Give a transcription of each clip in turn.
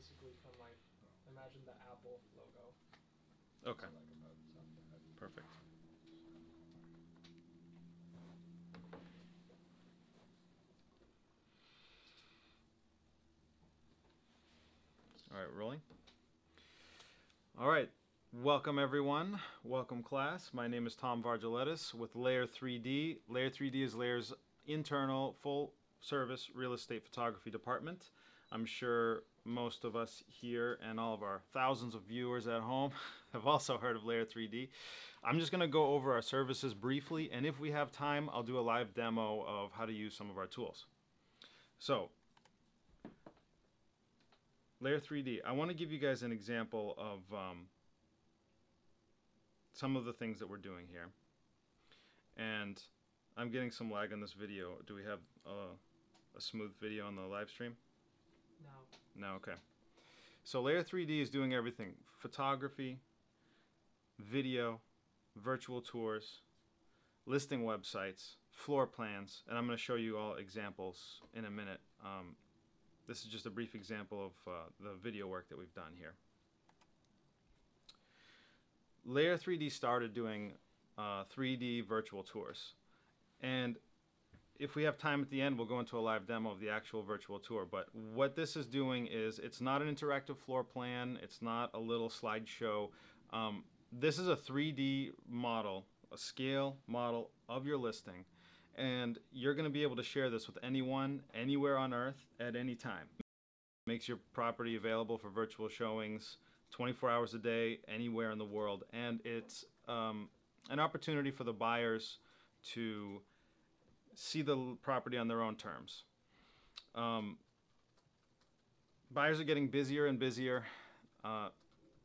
basically from like, imagine the Apple logo. Okay. Perfect. All right, rolling. All right, welcome everyone. Welcome class. My name is Tom Vargiletis with LAER 3D. LAER 3D is LAER's internal full-service real estate photography department. I'm sure most of us here and all of our thousands of viewers at home have also heard of LAER 3D. I'm just going to go over our services briefly, and if we have time, I'll do a live demo of how to use some of our tools. So, LAER 3D, I want to give you guys an example of some of the things that we're doing here. And I'm getting some lag on this video. Do we have a smooth video on the live stream? No. No, okay. So LAER 3D is doing everything: photography, video, virtual tours, listing websites, floor plans, and I'm going to show you all examples in a minute. This is just a brief example of the video work that we've done here. LAER 3D started doing 3D virtual tours. And if we have time at the end, we'll go into a live demo of the actual virtual tour. But what this is doing is, it's not an interactive floor plan. It's not a little slideshow. This is a 3D model, a scale model of your listing. And you're going to be able to share this with anyone, anywhere on earth, at any time. Makes your property available for virtual showings 24 hours a day, anywhere in the world. And it's an opportunity for the buyers to see the property on their own terms. Buyers are getting busier and busier.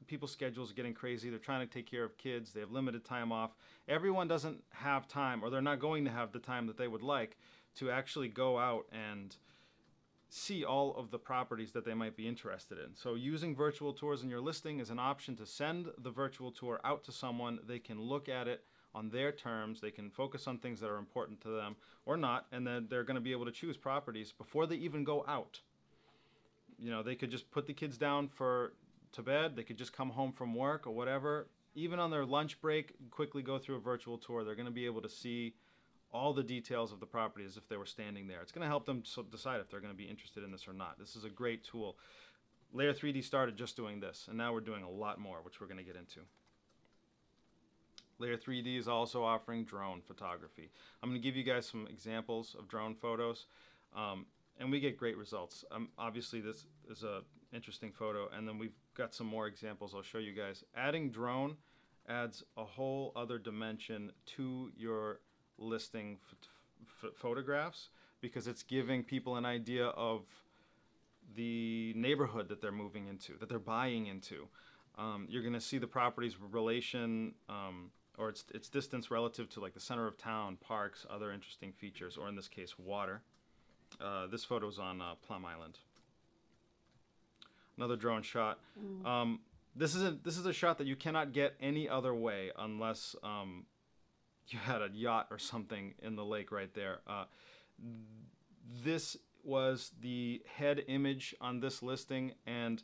People's schedules are getting crazy. They're trying to take care of kids. They have limited time off. Everyone doesn't have time, or they're not going to have the time that they would like to actually go out and see all of the properties that they might be interested in. So using virtual tours in your listing is an option to send the virtual tour out to someone. They can look at it on their terms. They can focus on things that are important to them or not, and then they're going to be able to choose properties before they even go out. You know, they could just put the kids down to bed. They could just come home from work or whatever. Even on their lunch break, quickly go through a virtual tour. They're going to be able to see all the details of the property as if they were standing there. It's going to help them decide if they're going to be interested in this or not. This is a great tool. LAER 3D started just doing this, and now we're doing a lot more, which we're going to get into. LAER 3D is also offering drone photography. I'm going to give you guys some examples of drone photos, and we get great results. Obviously, this is an interesting photo, and then we've got some more examples I'll show you guys. Adding drone adds a whole other dimension to your listing photographs, because it's giving people an idea of the neighborhood that they're moving into, that they're buying into. You're going to see the property's relation or its distance relative to like the center of town, parks, other interesting features, or in this case, water. This photo's on Plum Island. Another drone shot. This is a shot that you cannot get any other way unless you had a yacht or something in the lake right there. This was the head image on this listing, and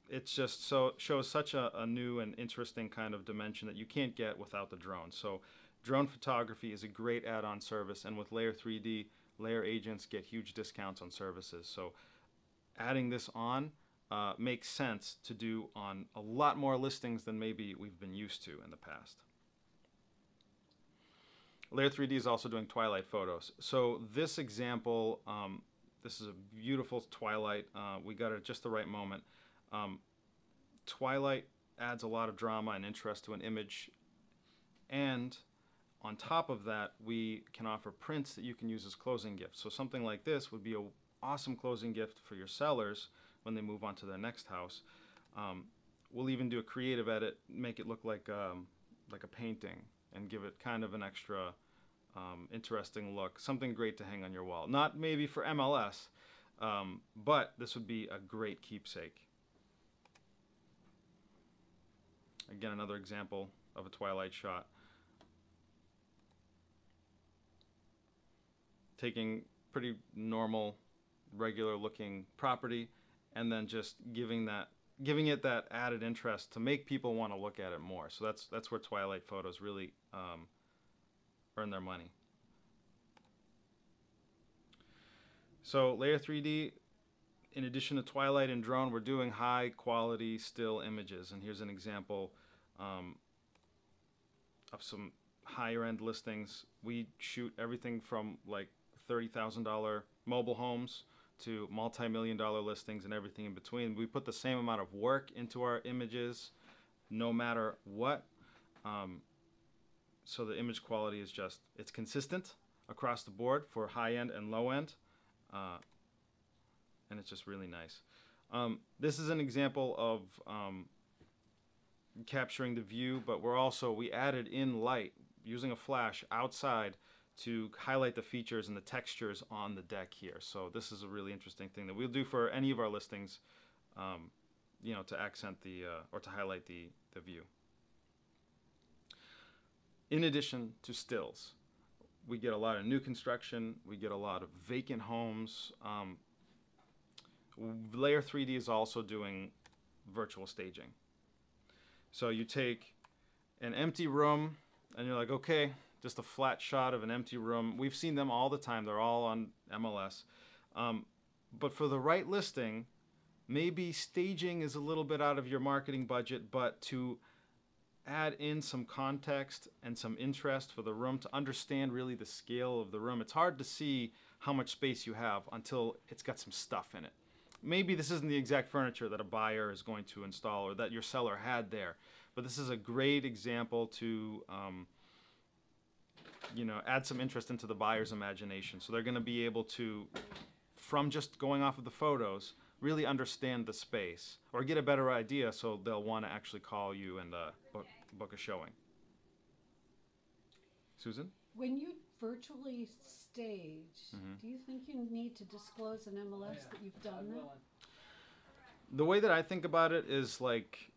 it's just shows such a new and interesting kind of dimension that you can't get without the drone. So drone photography is a great add-on service, and with LAER 3D, LAER agents get huge discounts on services. So adding this on makes sense to do on a lot more listings than maybe we've been used to in the past. LAER 3D is also doing twilight photos. So this example, this is a beautiful twilight. We got it at just the right moment. Twilight adds a lot of drama and interest to an image, and on top of that, we can offer prints that you can use as closing gifts. So something like this would be an awesome closing gift for your sellers when they move on to their next house. We'll even do a creative edit, make it look like a painting, and give it kind of an extra interesting look. Something great to hang on your wall. Not maybe for MLS, but this would be a great keepsake. Again, another example of a twilight shot. Taking pretty normal, regular looking property and then just giving it that added interest to make people want to look at it more. So that's where twilight photos really earn their money. So LAER 3D, in addition to twilight and drone, we're doing high quality still images. And here's an example of some higher end listings. We shoot everything from like $30,000 mobile homes to multi-million-dollar listings and everything in between. We put the same amount of work into our images no matter what. So the image quality is just, it's consistent across the board for high end and low end. And it's just really nice. This is an example of capturing the view, but we added in light using a flash outside to highlight the features and the textures on the deck here. So this is a really interesting thing that we'll do for any of our listings, to accent or to highlight the view. In addition to stills, we get a lot of new construction, we get a lot of vacant homes. LAER 3D is also doing virtual staging. So you take an empty room and you're like, okay, just a flat shot of an empty room. We've seen them all the time. They're all on MLS. But for the right listing, maybe staging is a little bit out of your marketing budget, but to add in some context and some interest for the room to understand really the scale of the room. It's hard to see how much space you have until it's got some stuff in it. Maybe this isn't the exact furniture that a buyer is going to install or that your seller had there, but this is a great example to add some interest into the buyer's imagination. So they're going to be able to, from just going off of the photos, really understand the space or get a better idea, so they'll want to actually call you and book a showing. Susan? When you virtually stage, do you think you need to disclose an MLS that you've done that? The way that I think about it is like,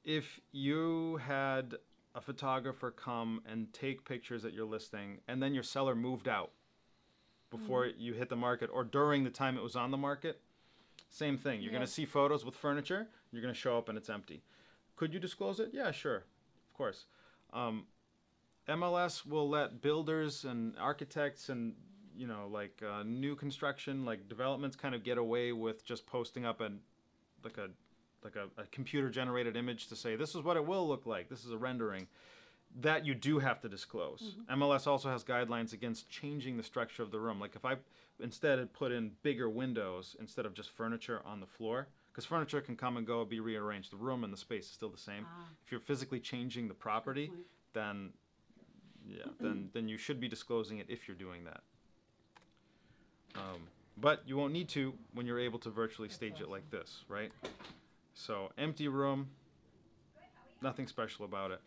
if you had a photographer come and take pictures at your listing and then your seller moved out before you hit the market or during the time it was on the market, same thing. You're going to see photos with furniture, you're going to show up and it's empty. Could you disclose it? Yeah, sure. Of course. MLS will let builders and architects and new construction, like developments, kind of get away with just posting up a computer generated image to say this is what it will look like. This is a rendering. That you do have to disclose. MLS also has guidelines against changing the structure of the room. Like if I instead had put in bigger windows instead of just furniture on the floor, because furniture can come and go, be rearranged. The room and the space is still the same. If you're physically changing the property, then you should be disclosing it if you're doing that. But you won't need to when you're able to virtually stage it like this, right? So empty room, nothing special about it.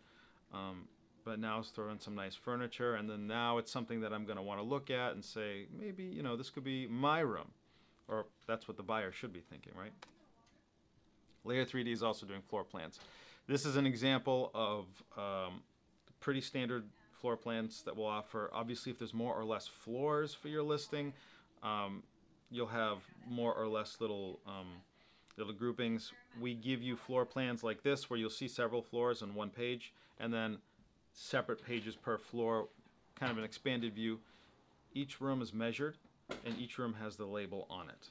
But now let's throw in some nice furniture, and then now it's something that I'm going to want to look at and say, maybe, this could be my room. Or that's what the buyer should be thinking, right? LAER 3D is also doing floor plans. This is an example of pretty standard floor plans that we'll offer. Obviously, if there's more or less floors for your listing, you'll have more or less little groupings. We give you floor plans like this where you'll see several floors on one page and then separate pages per floor, kind of an expanded view. Each room is measured and each room has the label on it,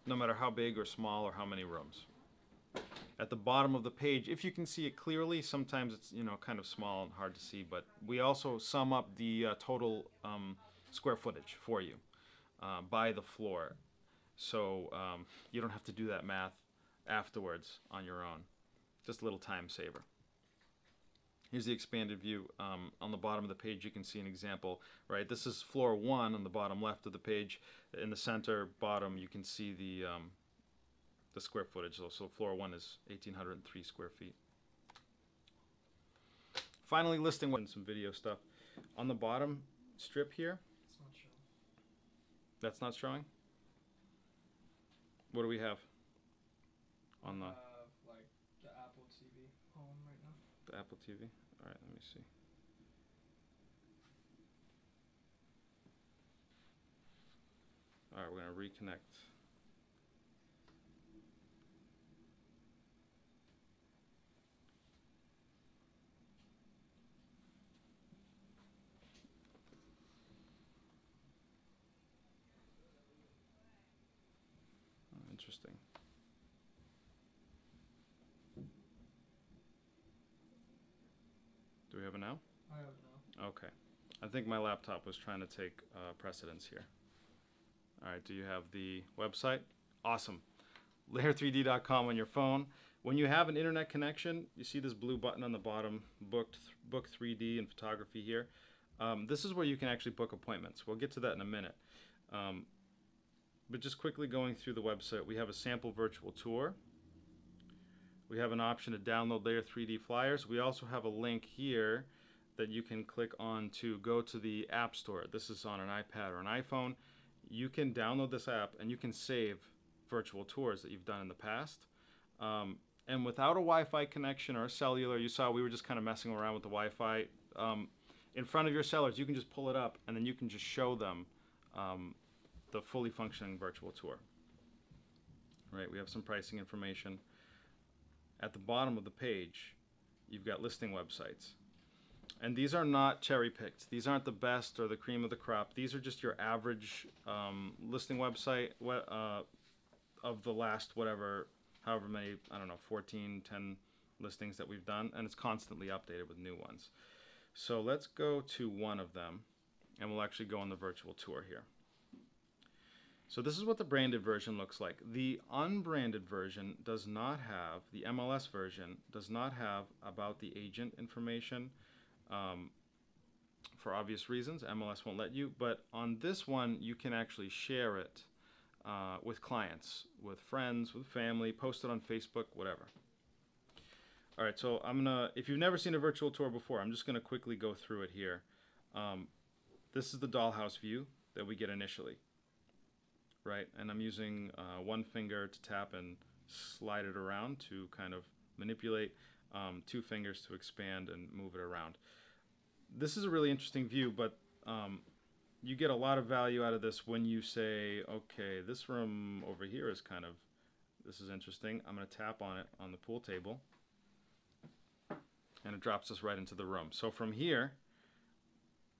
no matter how big or small or how many rooms. At the bottom of the page, if you can see it clearly, sometimes it's kind of small and hard to see, but we also sum up the total square footage for you by the floor. So you don't have to do that math afterwards on your own. Just a little time saver. Here's the expanded view. On the bottom of the page, you can see an example, right? This is floor 1 on the bottom left of the page. In the center bottom, you can see the square footage. So floor 1 is 1,803 square feet. Finally, listing some video stuff. On the bottom strip here, It's not showing. that's not showing? What do we have on the Like the Apple TV home right now. Apple TV? All right, let me see. All right, we're going to reconnect. Oh, interesting. Do we have it now? I have it now. Okay. I think my laptop was trying to take precedence here. All right, do you have the website? Awesome. LAER3D.com on your phone. When you have an internet connection, you see this blue button on the bottom, book 3D and photography here. This is where you can actually book appointments. We'll get to that in a minute. But just quickly going through the website, we have a sample virtual tour. We have an option to download LAER 3D flyers. We also have a link here that you can click on to go to the App Store. This is on an iPad or an iPhone. You can download this app and you can save virtual tours that you've done in the past. And without a Wi-Fi connection or a cellular, you saw we were just kind of messing around with the Wi-Fi. In front of your sellers, you can just pull it up and then you can just show them the fully functioning virtual tour. Right, we have some pricing information. At the bottom of the page, you've got listing websites. And these are not cherry-picked. These aren't the best or the cream of the crop. These are just your average listing website of the last however many, I don't know, 14, 10 listings that we've done. And it's constantly updated with new ones. So let's go to one of them, and we'll actually go on the virtual tour here. So this is what the branded version looks like. The unbranded version does not have, the MLS version does not have about the agent information for obvious reasons. MLS won't let you, but on this one you can actually share it with clients, with friends, with family, post it on Facebook, whatever. All right, so if you've never seen a virtual tour before, I'm just gonna quickly go through it here. This is the dollhouse view that we get initially. Right, and I'm using one finger to tap and slide it around to kind of manipulate, 2 fingers to expand and move it around. This is a really interesting view, but you get a lot of value out of this when you say, okay, this room over here is this is interesting. I'm going to tap on it on the pool table, and it drops us right into the room. So from here,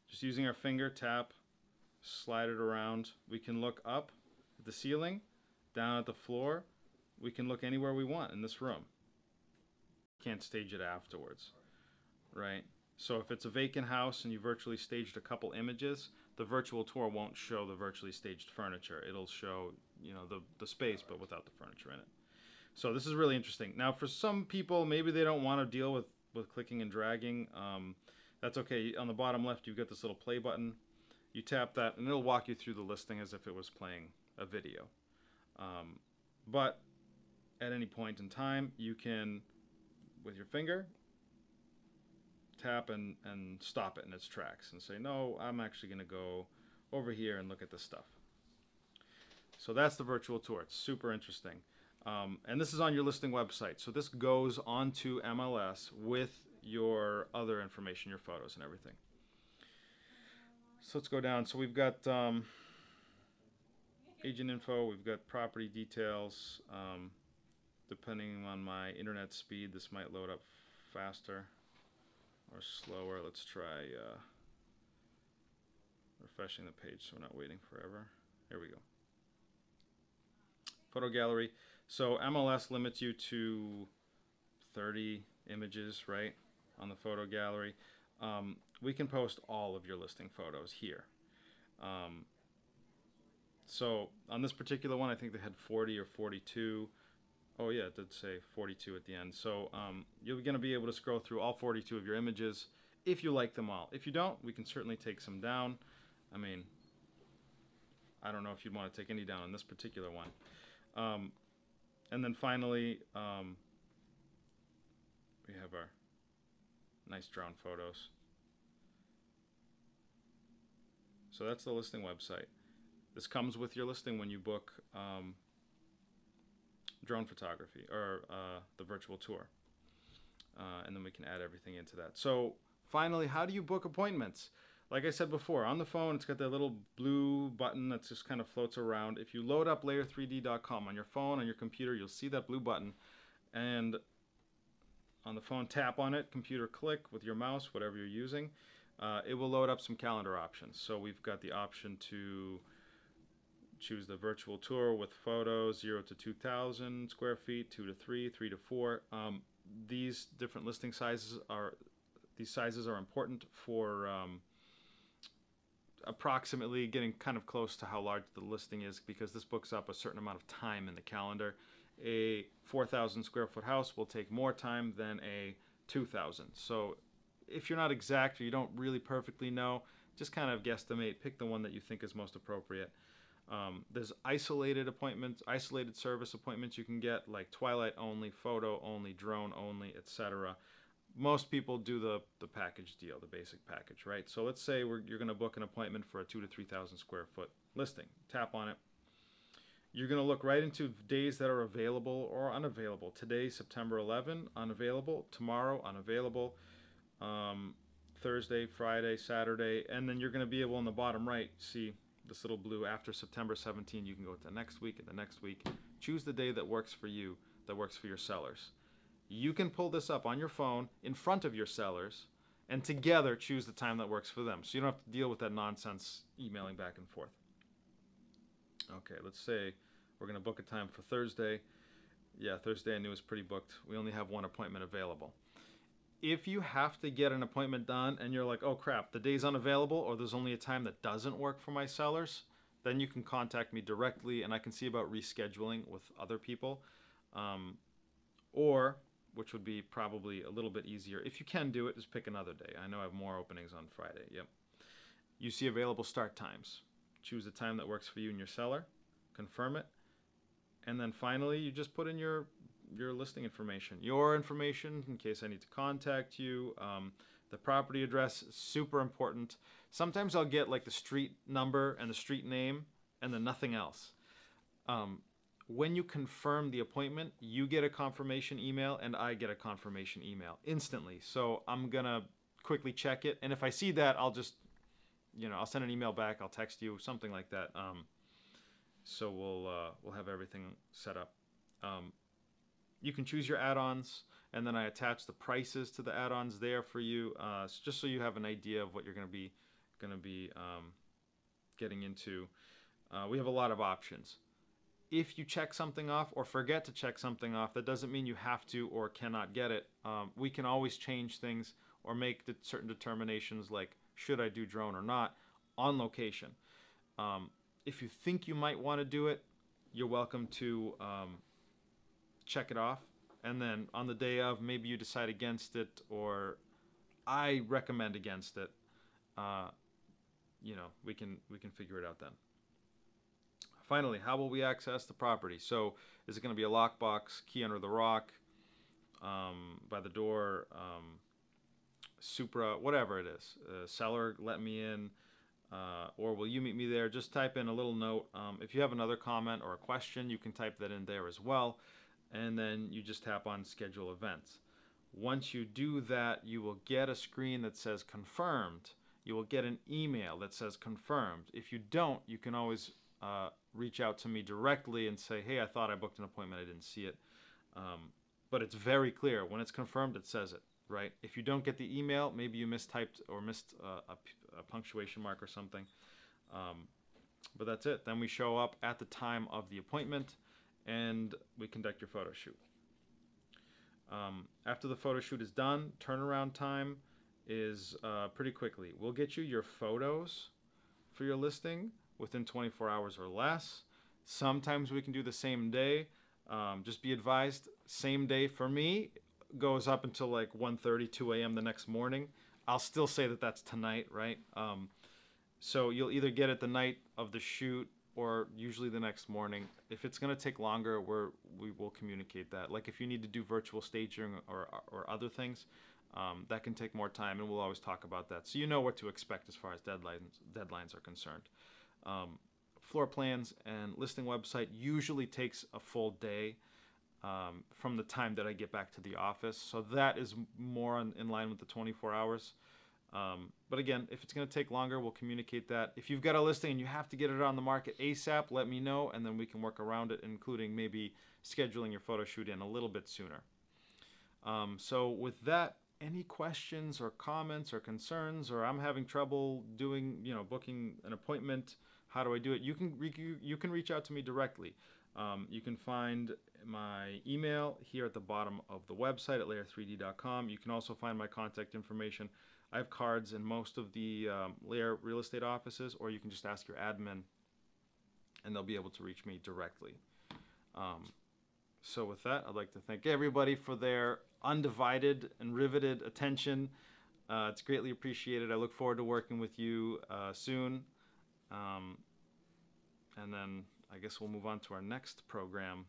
just using our finger, tap, slide it around, we can look up at the ceiling, down at the floor. We can look anywhere we want in this room. Can't stage it afterwards, right? So if it's a vacant house and you virtually staged a couple images, the virtual tour won't show the virtually staged furniture. It'll show, you know, the space, but without the furniture in it. So this is really interesting. Now for some people, maybe they don't want to deal with clicking and dragging. That's okay. On the bottom left, you've got this little play button. You tap that and it'll walk you through the listing as if it was playing a video. But at any point in time, you can, with your finger, tap and stop it in its tracks and say, no, I'm actually going to go over here and look at this stuff. So that's the virtual tour. It's super interesting. And this is on your listing website. So this goes onto MLS with your other information, your photos and everything. So let's go down. So we've got agent info, we've got property details. Depending on my internet speed, this might load up faster or slower. Let's try refreshing the page so we're not waiting forever. Here we go. Photo gallery. So MLS limits you to 30 images, right, on the photo gallery. We can post all of your listing photos here. So on this particular one, I think they had 40 or 42. Oh yeah, it did say 42 at the end. So you're going to be able to scroll through all 42 of your images if you like them all. If you don't, we can certainly take some down. I mean, I don't know if you'd want to take any down on this particular one. And then finally, we have our nice drawn photos. So that's the listing website. This comes with your listing when you book drone photography or the virtual tour. And then we can add everything into that. So finally, how do you book appointments? like I said before, on the phone, it's got that little blue button that just kind of floats around. If you load up layer3d.com on your phone, on your computer, you'll see that blue button. And on the phone, tap on it, computer click with your mouse, whatever you're using. It will load up some calendar options. So we've got the option to choose the virtual tour with photos, 0 to 2,000 square feet, 2 to 3, 3 to 4. These different listing sizes are important for approximately getting kind of close to how large the listing is, because this books up a certain amount of time in the calendar. A 4,000 square foot house will take more time than a 2,000. So if you're not exact or you don't really perfectly know, just kind of guesstimate, pick the one that you think is most appropriate. There's isolated service appointments you can get, like twilight only, photo only, drone only, etc. Most people do the package deal, the basic package, right? So let's say you're going to book an appointment for a 2,000 to 3,000 square foot listing. Tap on it. You're going to look right into days that are available or unavailable. Today, September 11, unavailable. Tomorrow, unavailable. Thursday, Friday, Saturday, and then you're going to be able, in the bottom right, see this little blue after September 17. You can go to the next week and the next week. Choose the day that works for you, that works for your sellers. You can pull this up on your phone in front of your sellers and together choose the time that works for them. So you don't have to deal with that nonsense emailing back and forth. Okay, let's say we're going to book a time for Thursday. Yeah, Thursday I knew was pretty booked. We only have one appointment available. If you have to get an appointment done and you're like, oh crap, the day's unavailable, or there's only a time that doesn't work for my sellers, then you can contact me directly and I can see about rescheduling with other people. Or, which would be probably a little bit easier, if you can do it, just pick another day. I know I have more openings on Friday. Yep. You see available start times. Choose a time that works for you and your seller. Confirm it. And then finally, you just put in your listing information. Your information in case I need to contact you. The property address is super important. Sometimes I'll get like the street number and the street name and then nothing else. When you confirm the appointment, you get a confirmation email and I get a confirmation email instantly. So I'm gonna quickly check it, and if I see that, I'll just, I'll send an email back, I'll text you, something like that. So we'll have everything set up. You can choose your add-ons, and then I attach the prices to the add-ons there for you, just so you have an idea of what you're gonna be getting into. We have a lot of options. If you check something off or forget to check something off, that doesn't mean you have to or cannot get it. We can always change things or make certain determinations, like should I do drone or not, on location. If you think you might want to do it, you're welcome to check it off, and then on the day of, maybe you decide against it, or I recommend against it. We can figure it out then. Finally, how will we access the property? So is it going to be a lockbox, key under the rock, by the door, Supra, whatever it is, seller let me in, or will you meet me there? Just type in a little note. If you have another comment or a question, you can type that in there as well, and then you just tap on schedule events. Once you do that, you will get a screen that says confirmed. You will get an email that says confirmed. If you don't, you can always reach out to me directly and say, hey, I thought I booked an appointment, I didn't see it. But it's very clear. When it's confirmed, it says it, right? If you don't get the email, maybe you mistyped or missed a punctuation mark or something. But that's it. Then we show up at the time of the appointment and we conduct your photo shoot. After the photo shoot is done, turnaround time is pretty quickly. We'll get you your photos for your listing within 24 hours or less. Sometimes we can do the same day. Just be advised, same day for me goes up until like 1:30, 2 a.m. the next morning. I'll still say that that's tonight, right? So you'll either get it the night of the shoot or usually the next morning. If it's going to take longer, we will communicate that. Like if you need to do virtual staging or other things, that can take more time, and we'll always talk about that. So you know what to expect as far as deadlines are concerned. Floor plans and listing website usually takes a full day from the time that I get back to the office. So that is more in line with the 24 hours. But again, if it's going to take longer, we'll communicate that. If you've got a listing and you have to get it on the market ASAP, let me know, and then we can work around it, including maybe scheduling your photo shoot in a little bit sooner. So with that, any questions or comments or concerns, or I'm having trouble doing, booking an appointment, how do I do it? You can reach out to me directly. You can find my email here at the bottom of the website at layer3d.com. You can also find my contact information. I have cards in most of the LAER real estate offices, or you can just ask your admin, and they'll be able to reach me directly. So with that, I'd like to thank everybody for their undivided and riveted attention. It's greatly appreciated. I look forward to working with you soon. And then I guess we'll move on to our next program.